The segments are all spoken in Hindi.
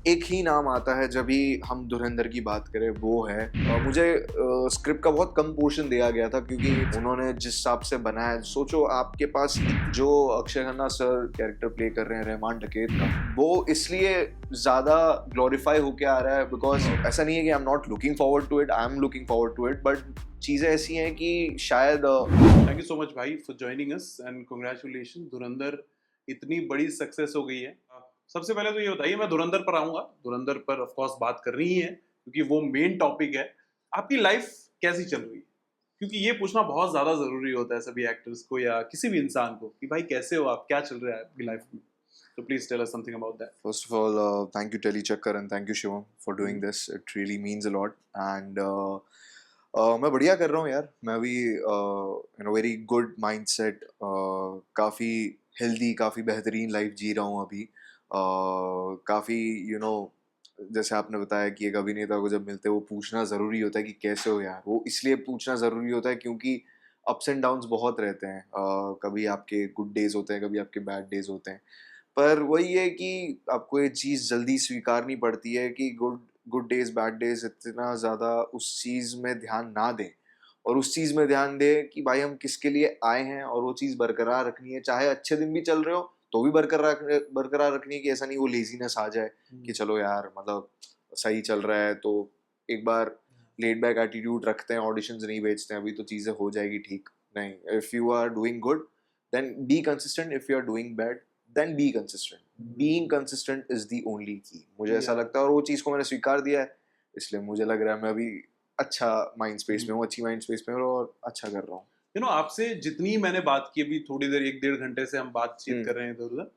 एक ही नाम आता है जब भी हम धुरंधर की बात करें, वो है। मुझे स्क्रिप्ट का बहुत कम पोर्शन दिया गया था क्योंकि उन्होंने जिस हिसाब से बनाया, सोचो आपके पास जो Akshay Khanna sir character play कर रहे हैं रहमान डकैत का, वो इसलिए ज्यादा ग्लोरीफाई होके आ रहा है बिकॉज ऐसा नहीं है कि I am not looking forward to it, I am looking forward to it, but चीजें ऐसी हैं कि शायद थैंक यू सो मच भाई for joining us and congratulation. Dhurandhar इतनी बड़ी सक्सेस हो गई है। सबसे पहले तो ये बताइए, मैं धुरंधर पर आऊंगा, धुरंधर पर ऑफ कोर्स बात करनी ही है क्योंकि वो मेन टॉपिक है। आपकी लाइफ कैसी चल रही है? क्योंकि ये पूछना बहुत ज्यादा जरूरी होता है सभी एक्टर्स को या किसी भी इंसान को कि भाई कैसे हो आप, क्या चल रहा है आपकी लाइफ में। तो please tell us something about that. First of all, thank you Telechecker and thank you Shivam for doing this. It really means a lot. And मैं बढ़िया कर रहा हूँ यार। मैं भी इन अ वेरी गुड माइंडसेट, काफ़ी हेल्दी, काफ़ी बेहतरीन लाइफ जी रहा हूँ अभी। काफ़ी जैसे आपने बताया कि एक अभिनेता को जब मिलते हैं वो पूछना ज़रूरी होता है कि कैसे हो यार। वो इसलिए पूछना ज़रूरी होता है क्योंकि अप्स एंड डाउन्स बहुत रहते हैं। कभी आपके गुड डेज होते हैं, कभी आपके बैड डेज होते हैं। पर वही है कि आपको ये चीज़ जल्दी स्वीकारनी पड़ती है कि good good days bad days इतना ज़्यादा उस चीज़ में ध्यान ना दें, और उस चीज़ में ध्यान दें कि भाई हम किसके लिए आए हैं और वो चीज़ बरकरार रखनी है। चाहे अच्छे दिन भी चल रहे हो तो भी बरकरार रखनी है कि ऐसा नहीं वो लेजीनेस आ जाए कि चलो यार मतलब सही चल रहा है तो एक बार लेड बैक एटीट्यूड रखते हैं, ऑडिशंस नहीं बेचते हैं अभी तो चीज़ें हो जाएगी ठीक। नहीं, if you are doing good then be consistent, if you are doing bad then be consistent. Being consistent is the only key, मुझे ऐसा लगता है, और वो चीज़ को मैंने स्वीकार दिया है। इसलिए मुझे लग रहा है मैं अभी अच्छा माइंड स्पेस में हूँ, अच्छी माइंड स्पेस में हूँ और अच्छा कर रहा हूँ। आपसे जितनी मैंने बात की, अभी थोड़ी देर 1 डेढ़ घंटे से हम बातचीत कर रहे हैं इधर उधर,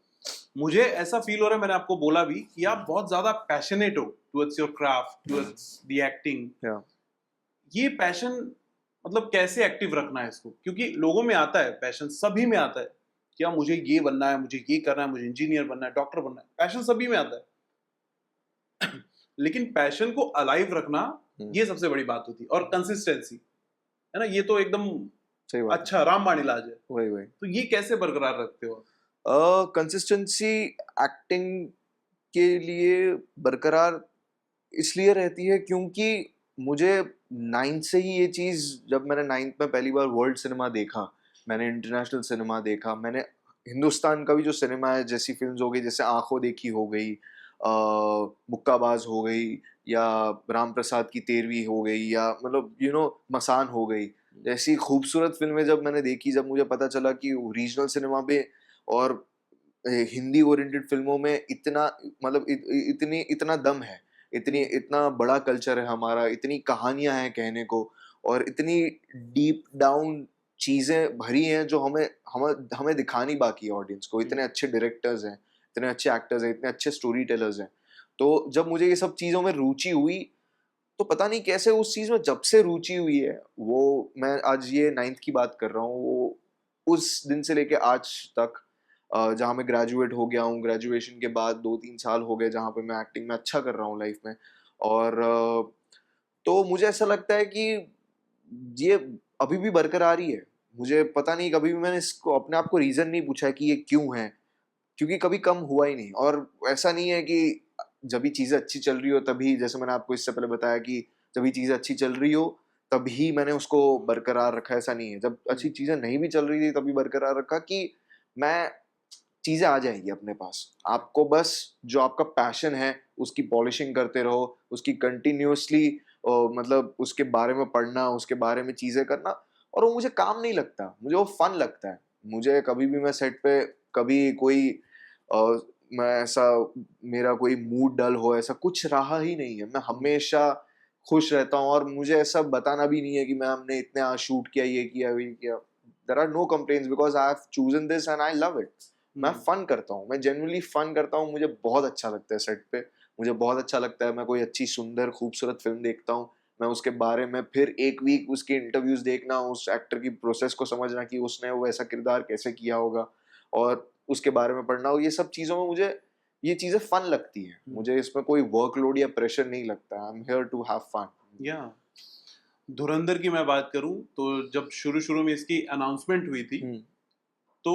मुझे ऐसा फील हो रहा है, मैंने आपको बोला भी कि आप बहुत ज्यादा पैशनेट हो towards your craft, towards the acting. Yeah. ये पैशन मतलब कैसे एक्टिव रखना है इसको? क्योंकि लोगों में आता है पैशन, सभी में आता है कि यार मुझे ये बनना है, मुझे ये करना है, मुझे इंजीनियर बनना है, डॉक्टर बनना है, पैशन सभी में आता है। लेकिन पैशन को अलाइव रखना, ये सबसे बड़ी बात होती है, और कंसिस्टेंसी, है ना, ये तो एकदम सही बात है। अच्छा रामबाण इलाज है। वही वही तो ये कैसे बरकरार रखते हो? कंसिस्टेंसी एक्टिंग के लिए बरकरार इसलिए रहती है क्योंकि मुझे नाइन्थ से ही ये चीज़, जब मैंने नाइन्थ में पहली बार वर्ल्ड सिनेमा देखा, मैंने इंटरनेशनल सिनेमा देखा, मैंने हिंदुस्तान का भी जो सिनेमा है, जैसी फिल्म्स हो गई, जैसे आंखों देखी हो गई, मुक्काबाज हो गई, या राम प्रसाद की 13वीं हो गई, या मतलब मसान हो गई, ऐसी खूबसूरत फिल्में जब मैंने देखी, जब मुझे पता चला कि रीजनल सिनेमा में और हिंदी ओरिएंटेड फिल्मों में इतना मतलब इतनी इतना दम है, इतनी इतना बड़ा कल्चर है हमारा, इतनी कहानियां हैं कहने को, और इतनी डीप डाउन चीजें भरी हैं जो हमें हमें हमें दिखानी बाकी है ऑडियंस को। इतने अच्छे डायरेक्टर्स हैं, इतने अच्छे एक्टर्स हैं, इतने अच्छे स्टोरी टेलर्स हैं। तो जब मुझे ये सब चीजों में रुचि हुई, तो पता नहीं कैसे उस चीज में जब से रुचि हुई है, वो मैं आज ये नाइन्थ की बात कर रहा हूँ, वो उस दिन से लेके आज तक, जहाँ मैं ग्रेजुएट हो गया हूँ, ग्रेजुएशन के बाद 2-3 साल हो गए जहाँ पे मैं एक्टिंग में अच्छा कर रहा हूँ लाइफ में। और तो मुझे ऐसा लगता है कि ये अभी भी बरकरार ही है। मुझे पता नहीं, कभी भी मैंने इसको अपने आप को रीज़न नहीं पूछा कि ये क्यों है? क्योंकि कभी कम हुआ ही नहीं, और ऐसा नहीं है कि जब भी चीज़ें अच्छी चल रही हो तभी, जैसे मैंने आपको इससे पहले बताया कि जब भी चीज़ें अच्छी चल रही हो तभी मैंने उसको बरकरार रखा, ऐसा नहीं है। जब अच्छी चीज़ें नहीं भी चल रही थी तभी बरकरार रखा कि मैं चीज़ें आ जाएँगी अपने पास। आपको बस जो आपका पैशन है उसकी पॉलिशिंग करते रहो, उसकी कंटिन्यूअसली मतलब उसके बारे में पढ़ना, उसके बारे में चीज़ें करना, और वो मुझे काम नहीं लगता, मुझे वो फन लगता है। मुझे कभी भी मैं सेट पे कभी कोई अ, मैं ऐसा मेरा कोई मूड डल हो ऐसा कुछ रहा ही नहीं है। मैं हमेशा खुश रहता हूँ, और मुझे ऐसा बताना भी नहीं है कि मैं हमने इतने आज शूट किया, ये किया, वो किया। There are no complaints because I have chosen this and I love it. मैं फन करता हूँ, मैं जेन्युइनली फन करता हूँ, मुझे बहुत अच्छा लगता है सेट पे। मुझे बहुत अच्छा लगता है, मैं कोई अच्छी सुंदर खूबसूरत फ़िल्म देखता हूँ, मैं उसके बारे में फिर 1 वीक उसके इंटरव्यूज़ देखना, उस एक्टर की प्रोसेस को समझना कि उसने वो ऐसा किरदार कैसे किया होगा, और उसके बारे में पढ़ना, और ये सब चीज़ों में मुझे ये चीज़ें फन लगती हैं। मुझे इसमें कोई वर्कलोड या प्रेशर नहीं लगता। I am here to have fun. या धुरंधर की मैं बात करूं तो जब शुरू शुरू में इसकी अनाउंसमेंट हुई थी, तो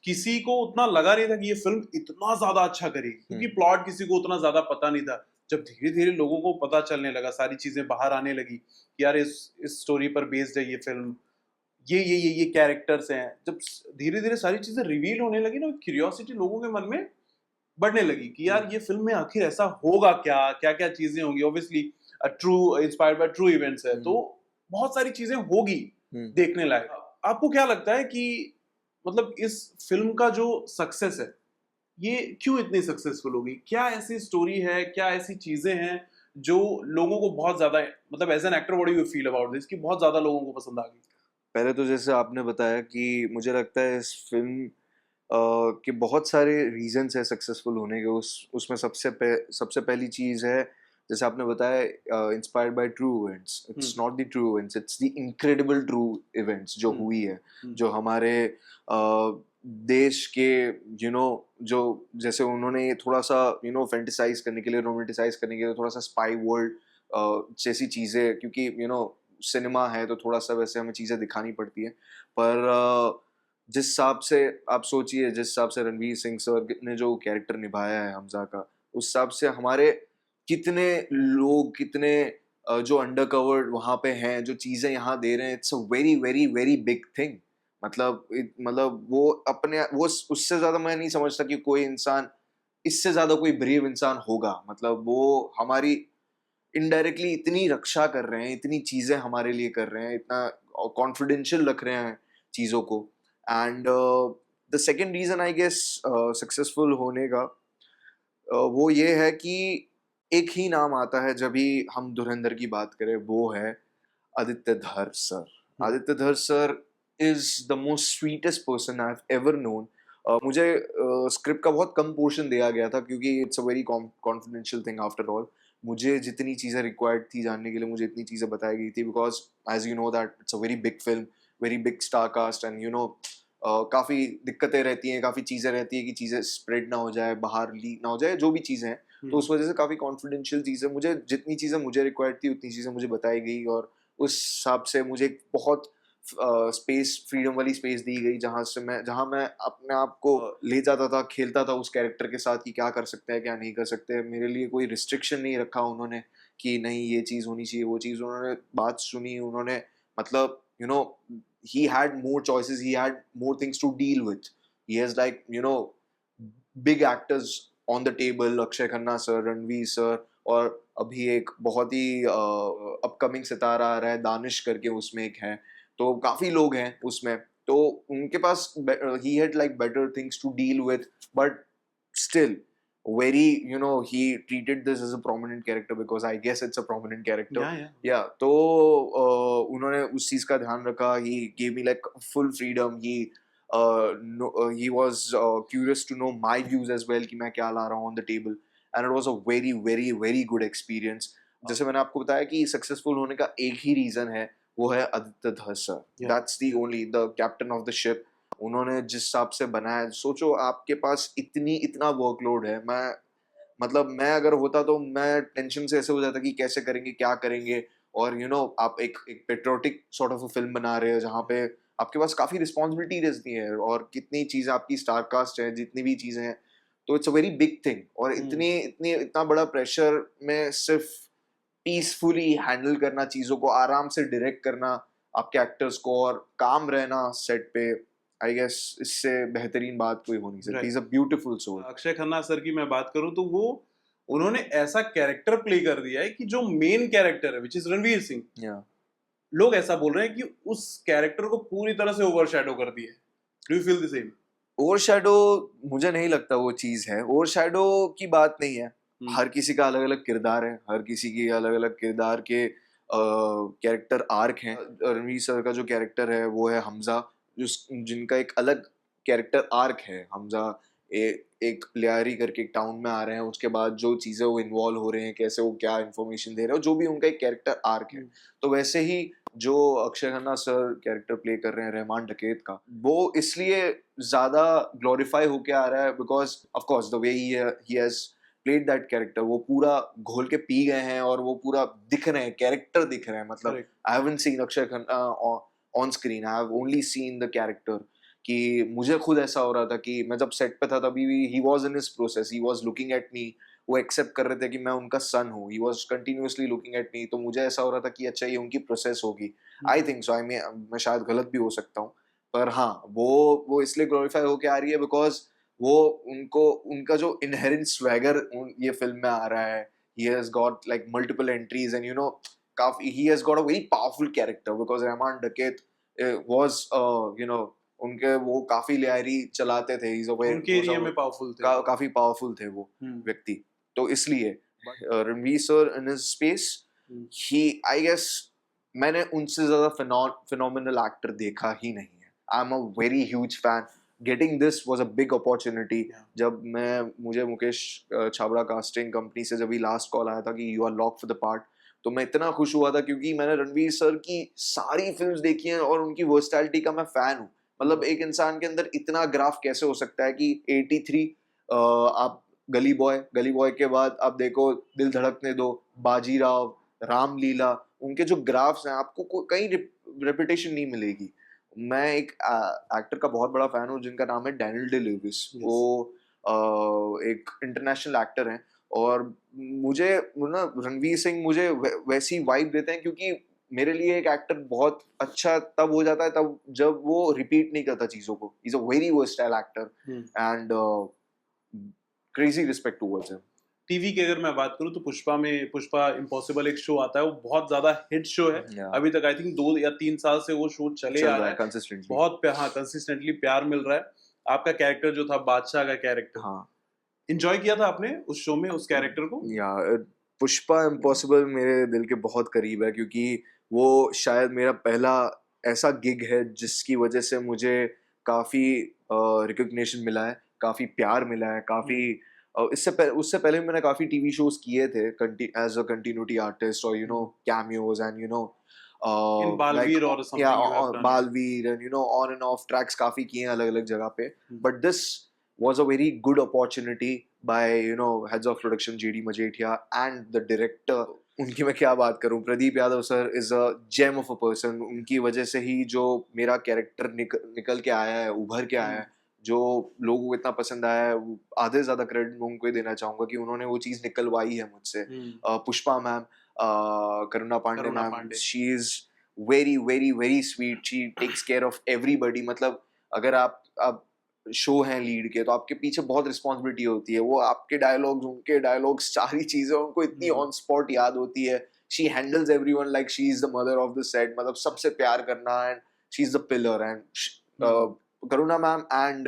किसी को उतना लगा नहीं था कि ये फिल्म इतना ज्यादा अच्छा करेगी, क्योंकि प्लॉट किसी को उतना ज्यादा पता नहीं था। जब धीरे धीरे लोगों को पता चलने लगा, सारी चीजें बाहर आने लगी कि यार इस स्टोरी पर बेस्ड है ये फिल्म, ये कैरेक्टर्स हैं, जब धीरे धीरे सारी चीजें रिवील होने लगी ना, क्यूरियोसिटी लोगों के मन में बढ़ने लगी कि यार ये फिल्म में आखिर ऐसा होगा क्या, क्या क्या चीजें होंगी। Obviously true, inspired by true events है, तो बहुत सारी चीजें होगी देखने लायक। आपको क्या लगता है कि मतलब इस फिल्म का जो सक्सेस है, ये क्यों इतनी सक्सेसफुल होगी? क्या ऐसी स्टोरी है, क्या ऐसी चीजें हैं जो लोगों को बहुत ज्यादा, मतलब as an actor what do you feel about this, कि बहुत ज्यादा लोगों को पसंद आ गई? पहले तो जैसे आपने बताया कि मुझे लगता है इस फिल्म के बहुत सारे रीजंस है सक्सेसफुल होने के। उसमें सबसे पहली चीज़ है, जैसे आपने बताया, inspired by true events. It's not the true events, it's the incredible true events जो हुई है, जो हमारे देश के जो जैसे उन्होंने थोड़ा सा फैंटेसाइज करने के लिए, रोमांटिसाइज करने के लिए थोड़ा सा स्पाई वर्ल्ड जैसी चीज़ें, क्योंकि सिनेमा है तो थोड़ा सा वैसे हमें चीज़ें दिखानी पड़ती है। पर जिस हिसाब से आप सोचिए, जिस हिसाब से रणवीर सिंह सर ने जो कैरेक्टर निभाया है हमजा का, उस हिसाब से हमारे कितने लोग, कितने जो अंडर कवर्ड वहाँ पे हैं, जो चीज़ें यहाँ दे रहे हैं, it's a very very very big thing. मतलब वो अपने वो उससे ज़्यादा मैं नहीं समझता कि कोई इंसान, इससे ज़्यादा कोई ब्रेव इंसान होगा। मतलब वो हमारी इनडायरेक्टली इतनी रक्षा कर रहे हैं, इतनी चीज़ें हमारे लिए कर रहे हैं, इतना कॉन्फिडेंशियल रख रहे हैं चीज़ों को। And the second reason I guess successful होने का, वो ये है कि एक ही नाम आता है जब भी हम धुरंधर की बात करें, वो है आदित्य धर सर। आदित्य धर sir is the most sweetest person I have ever known. मुझे स्क्रिप्ट का बहुत कम पोर्शन दिया गया था, क्योंकि it's a very confidential thing after all. मुझे जितनी चीज़ें रिक्वायर्ड थी जानने के लिए, मुझे इतनी चीज़ें बताई गई थी, because as you know that it's a very big film, very big star cast, and काफ़ी दिक्कतें रहती हैं, काफ़ी चीज़ें रहती हैं कि चीज़ें स्प्रेड ना हो जाए, बाहर लीक ना हो जाए, जो भी चीज़ें हैं। तो उस वजह से काफ़ी कॉन्फिडेंशियल चीज़ें, मुझे जितनी चीज़ें मुझे रिक्वायर्ड थी उतनी चीज़ें मुझे बताई गई, और उस हिसाब से मुझे एक बहुत स्पेस, फ्रीडम वाली स्पेस दी गई, जहाँ मैं अपने आप को ले जाता था, खेलता था उस कैरेक्टर के साथ कि क्या कर सकते हैं, क्या नहीं कर सकते। मेरे लिए कोई रिस्ट्रिक्शन नहीं रखा उन्होंने कि नहीं ये चीज़ होनी चाहिए, वो चीज़। उन्होंने बात सुनी, उन्होंने मतलब he had more choices, he had more things to deal with. He has like big actors on the table, Akshay Khanna sir, Ranveer sir, और अभी एक बहुत ही अपकमिंग सितारा आ रहा है दानिश करके, उसमें एक है। तो काफी लोग हैं उसमें, तो उनके पास he had like better things to deal with, but still very he treated this as a prominent character, because I guess it's a prominent character. Yeah, तो उन्होंने उस चीज का ध्यान रखा। He gave me like full freedom. He was curious to know my views as well, कि मैं क्या ला रहा हूँ on the table, and it was a very very very good experience. जैसे मैंने आपको बताया कि सक्सेसफुल होने का एक ही रीजन है, वो है आदित्य धर sir. That's the only, the captain of the ship. उन्होंने जिस हिसाब से बनाया, सोचो आपके पास इतना वर्कलोड है। मैं अगर होता तो मैं टेंशन से ऐसे हो जाता कि कैसे करेंगे, क्या करेंगे। और आप एक पेट्रियोटिक सॉर्ट ऑफ फिल्म बना रहे हो, जहाँ पे आपके पास काफी रिस्पॉन्सिबिलिटी रहती है, और कितनी चीजें आपकी स्टार कास्ट है, जितनी भी चीजें हैं, तो it's a very big thing. और इतना बड़ा प्रेशर में सिर्फ पीसफुली हैंडल करना, चीजों को आराम से डायरेक्ट करना, आपके एक्टर्स को, और काम रहना सेट पे, आई गेस इससे बेहतरीन बात कोई हो नहीं सकती। Is a beautiful soul. Akshaye Khanna sir की मैं बात करूं तो वो, उन्होंने ऐसा कैरेक्टर प्ले कर दिया है कि जो मेन कैरेक्टर है विच इज रणवीर सिंह, लोग ऐसा बोल रहे हैं कि उस कैरेक्टर को पूरी तरह से ओवरशैडो कर दिया है। Do you feel the same? Overshadow मुझे नहीं लगता वो चीज है। ओवरशैडो की बात नहीं है। हर किसी का अलग अलग किरदार है, हर किसी की अलग अलग किरदार के कैरेक्टर आर्क हैं। रणवीर सर का जो कैरेक्टर है वो है हमजा, जिनका एक अलग कैरेक्टर आर्क है। हमजा एक लियारी करके एक टाउन में आ रहे हैं, उसके बाद जो चीज़ें वो इन्वॉल्व हो रहे हैं, कैसे वो क्या इन्फॉर्मेशन दे रहे हैं, जो भी उनका एक कैरेक्टर आर्क है। तो वैसे ही जो Akshay Khanna sir character play कर रहे हैं रहमान डकैत का, वो इसलिए ज्यादा ग्लोरीफाई होके आ रहा है because of course the way he has played that character. वो पूरा घोल के पी गए हैं, और वो पूरा दिख रहे हैं, कैरेक्टर दिख रहे हैं। मतलब I haven't seen Akshay Khanna on screen, I have only seen the character, कि मुझे खुद ऐसा हो रहा था कि मैं जब सेट पे था तभी भी he was in his process, he was looking at me, वो एक्सेप्ट कर रहे थे कि मैं उनका सन हूँ, he was continuously looking at me, तो मुझे ऐसा हो रहा था कि अच्छा ये उनकी प्रोसेस होगी। आई थिंक सो, मैं शायद गलत भी हो सकता हूँ, पर हाँ वो इसलिए ग्लोरीफाई होके आ रही है बिकॉज वो उनको उनका जो इनहेरेंट स्वैगर ये फिल्म में आ रहा है, he has got like multiple entries and काफी he has got a very powerful character because Rahman डकैत was उनके वो काफी लियारी चलाते थे, he's a very उनके एरिया में पावरफुल थे काफी पावरफुल थे वो व्यक्ति, तो इसलिए Ranveer sir in his space ही आई गेस मैंने उनसे ज्यादा फिनोमिनल एक्टर देखा ही नहीं है। I am a very huge fan, getting this was a big opportunity. जब मुझे मुकेश छाबड़ा कास्टिंग कंपनी से जब ही लास्ट कॉल आया था कि you are lock for the part, तो मैं इतना खुश हुआ था क्योंकि मैंने रणवीर सर की सारी फिल्म्स देखी हैं और उनकी वर्सटैलिटी का मैं फैन हूँ। मतलब एक इंसान के अंदर इतना ग्राफ कैसे हो सकता है कि 83 आप गली बॉय के बाद आप देखो दिल धड़कने दो, बाजीराव, रामलीला, उनके जो ग्राफ्स हैं आपको कहीं रेपुटेशन नहीं मिलेगी। मैं एक एक्टर का बहुत बड़ा फैन हूँ जिनका नाम है डैनियल डे लुइस। वो एक इंटरनेशनल एक्टर हैं और मुझे ना रणवीर सिंह मुझे वैसी वाइब देते हैं क्योंकि मेरे लिए एक एक्टर बहुत अच्छा तब हो जाता है तब जब वो रिपीट नहीं करता चीजों को। Is a very versatile actor and crazy respect towards him. TV की अगर मैं बात करूं तो पुष्पा इम्पॉसिबल एक शो आता है, वो बहुत ज्यादा हिट शो है। अभी तक आई थिंक 2 या 3 साल से वो शो चले आ रहा है कंसिस्टेंटली, बहुत कंसिस्टेंटली प्यार मिल रहा है। आपका कैरेक्टर जो था बादशाह का कैरेक्टर, हाँ, एंजॉय किया था आपने उस शो में उस कैरेक्टर को? या पुष्पा इम्पॉसिबल मेरे दिल के बहुत करीब है क्योंकि वो शायद मेरा पहला ऐसा गिग है जिसकी वजह से मुझे काफी रिकॉग्निशन मिला है, काफी प्यार मिला है, काफी उससे पहले मैंने काफी टीवी शोज किए थे एज अ कंटिन्यूटी आर्टिस्ट और कैमियोज एंड इन बालवीर और something, Baalveer and on end of tracks काफी किए हैं अलग अलग जगह पे, but this was a very good opportunity by heads of production JD Majetia and the director। उनकी मैं क्या बात करूं, Pradeep Yadav sir is a gem of a person. उनकी वजह से ही जो मेरा कैरेक्टर निकल के आया है, उभर के आया है, जो लोगों को इतना पसंद आया है, आधे से ज्यादा क्रेडिट मैं उनको ही देना चाहूंगा कि उन्होंने वो चीज निकलवाई है मुझसे। Pushpa ma'am, Karuna Pandey ma'am, she is very very very sweet, she takes care of everybody. मतलब अगर आप शो हैं लीड के तो आपके पीछे बहुत रिस्पॉन्सिबिलिटी होती है, वो आपके डायलॉग्स, उनके डायलॉग्स, सारी चीजें उनको इतनी ऑन स्पॉट याद होती है। She handles everyone like she is the mother of the set, मतलब सबसे प्यार करना, and she is the pillar. And Karuna ma'am and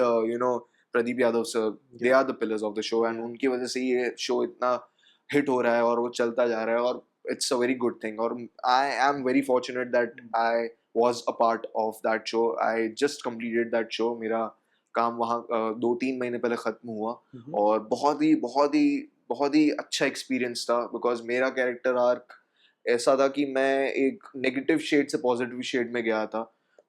Pradeep Yadav sir, they are the pillars of the show, and उनकी वजह से ये शो इतना हिट हो रहा है और वो चलता जा रहा है और it's a very good thing. और I am very fortunate that I was a part of that show. I just completed that show. मेरा काम वहाँ 2-3 महीने पहले खत्म हुआ और बहुत ही अच्छा एक्सपीरियंस था बिकॉज मेरा कैरेक्टर आर्क ऐसा था कि मैं एक नेगेटिव शेड से पॉजिटिव शेड में गया था,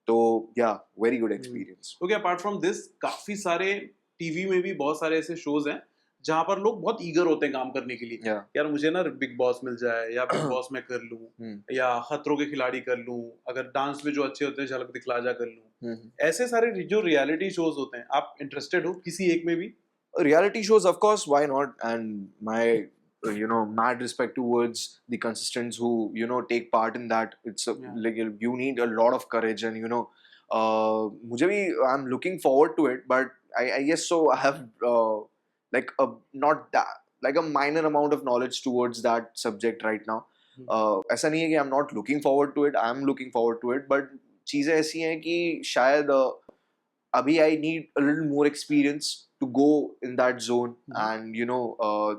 तो या very good experience. Okay, apart from this काफी सारे टीवी में भी बहुत सारे ऐसे शोज हैं जहाँ पर लोग बहुत ईगर होते हैं काम करने के लिए। यार मुझे ना बिग बॉस मिल जाए, या बिग बॉस में कर लूं, या खतरों के खिलाड़ी कर लूं, अगर डांस में जो अच्छे होते हैं झलक दिखला जा कर लूं। ऐसे सारे जो रियलिटी शोज होते हैं, आप इंटरेस्टेड हो किसी एक में भी? Reality shows, of course, why not? And my mad respect towards the contestants who take part in that. It's like you need a lot of courage, and मुझे भी I'm looking forward to it, but I guess so I have like a not that like a minor amount of knowledge towards that subject right now. ऐसा नहीं है कि I'm not looking forward to it, I'm looking forward to it, but चीजें ऐसी हैं कि शायद अभी I need a little more experience to go in that zone, and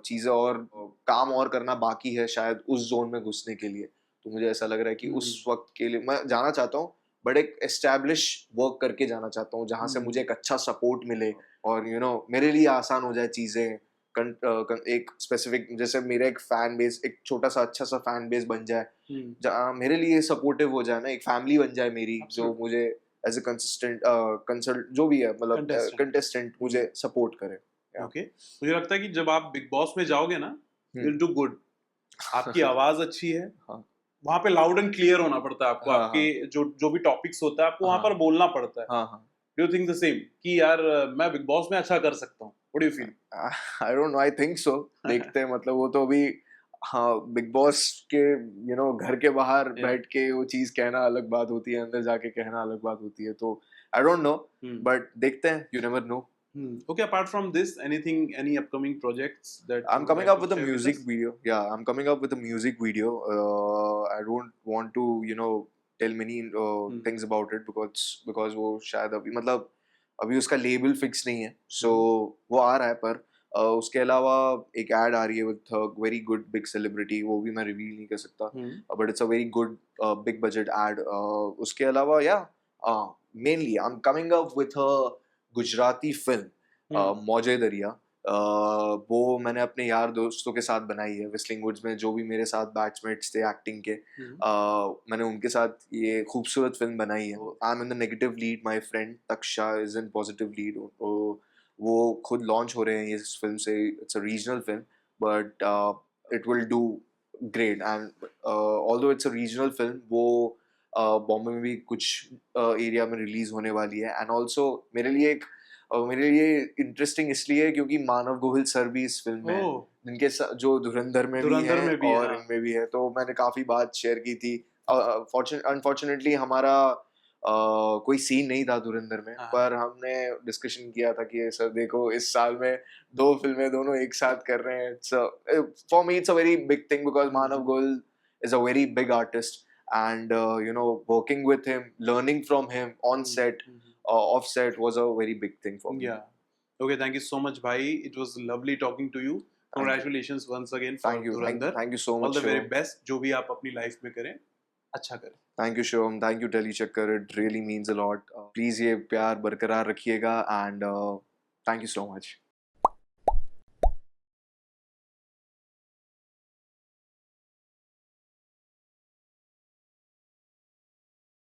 चीजें और काम और करना बाकी है शायद उस जोन में घुसने के लिए। तो मुझे ऐसा लग रहा है कि उस वक्त के लिए मैं जाना चाहता हूँ, बट एक एस्टैब्लिश वर्क करके जाना चाहता हूँ जहाँ से मुझे एक अच्छा सपोर्ट मिले और मेरे लिए आसान हो जाए चीजें। एक स्पेसिफिक, जैसे मेरा एक फैन बेस, एक छोटा सा अच्छा सा फैन बेस बन जाए जहाँ मेरे लिए सपोर्टिव हो जाए ना, एक फैमिली बन जाए मेरी, जो मुझे एज ए कंसल्ट जो भी है, मतलब कंटेस्टेंट मुझे सपोर्ट करे। ओके, मुझे लगता है कि जब आप बिग बॉस में जाओगे ना, you'll do good। आपकी आवाज अच्छी है, वहाँ पे लाउड एंड क्लियर होना पड़ता है आपको, आपके जो भी टॉपिक्स होता है आपको वहाँ पर बोलना पड़ता है। Do you think the same कि यार मैं बिग बॉस में अच्छा कर सकता हूँ? What do you feel? I don't know, I think so. देखते हैं, मतलब वो तो अभी, हाँ, बिग बॉस के घर के बाहर Yeah. बैठ के वो चीज कहना अलग बात होती है, अंदर जाके कहना अलग बात होती है, तो आई डोंट नो, बट देखते हैं, you never know. Okay, apart from this, anything, any upcoming projects that you I'm would coming like up to with a share with music us? video. Yeah, I'm coming up with a music video. I don't want to, tell many things about it because वो शायद अभी, मतलब अभी उसका लेबल फिक्स नहीं है, so वो आ रहा है, पर उसके अलावा एक ऐड आ रही है with very good big celebrity, वो भी मैं रिवील नहीं कर सकता, but it's a very good big budget add. उसके अलावा या mainly I am coming up with a Gujarati film, मौजे दरिया। वो मैंने अपने यार दोस्तों के साथ बनाई है, विस्लिंग वुड्स में जो भी मेरे साथ बैचमेट्स थे एक्टिंग के, मैंने उनके साथ ये खूबसूरत फिल्म बनाई है। I am in the negative lead, my friend Taksha is in positive lead. वो खुद लॉन्च हो रहे हैं ये इस फिल्म से। It's a regional film, but it will do great, and although it's a regional film, वो बॉम्बे में भी कुछ एरिया में रिलीज होने वाली है। एंड ऑल्सो मेरे लिए इंटरेस्टिंग इसलिए क्योंकि मानव गोहिल सर भी इस फिल्म में है, Oh, जिनके जो धुरंधर में भी धुरंधर हैं में भी है, और हाँ। इनमें भी है, तो मैंने काफी बात शेयर की थी। अनफॉर्चुनेटली हमारा कोई सीन नहीं था धुरंधर में, हाँ। पर हमने डिस्कशन किया था कि सर देखो, इस साल में 2 फिल्में दोनों एक साथ कर रहे हैं। For me it's a very big thing because Manav Gohil is a very big artist, and working with him, learning from him on set, off set was a very big thing for me. Yeah. Okay, thank you so much, bhai. It was lovely talking to you. Thank you. Congratulations once again for Dhurandhar. Thank you so much, All the very Shivam. best. जो भी आप अपनी लाइफ में करें, अच्छा करें। Thank you, Shivam. Thank you, Telly Chakkar. It really means a lot. Please ये प्यार बरकरार रखिएगा, and thank you so much.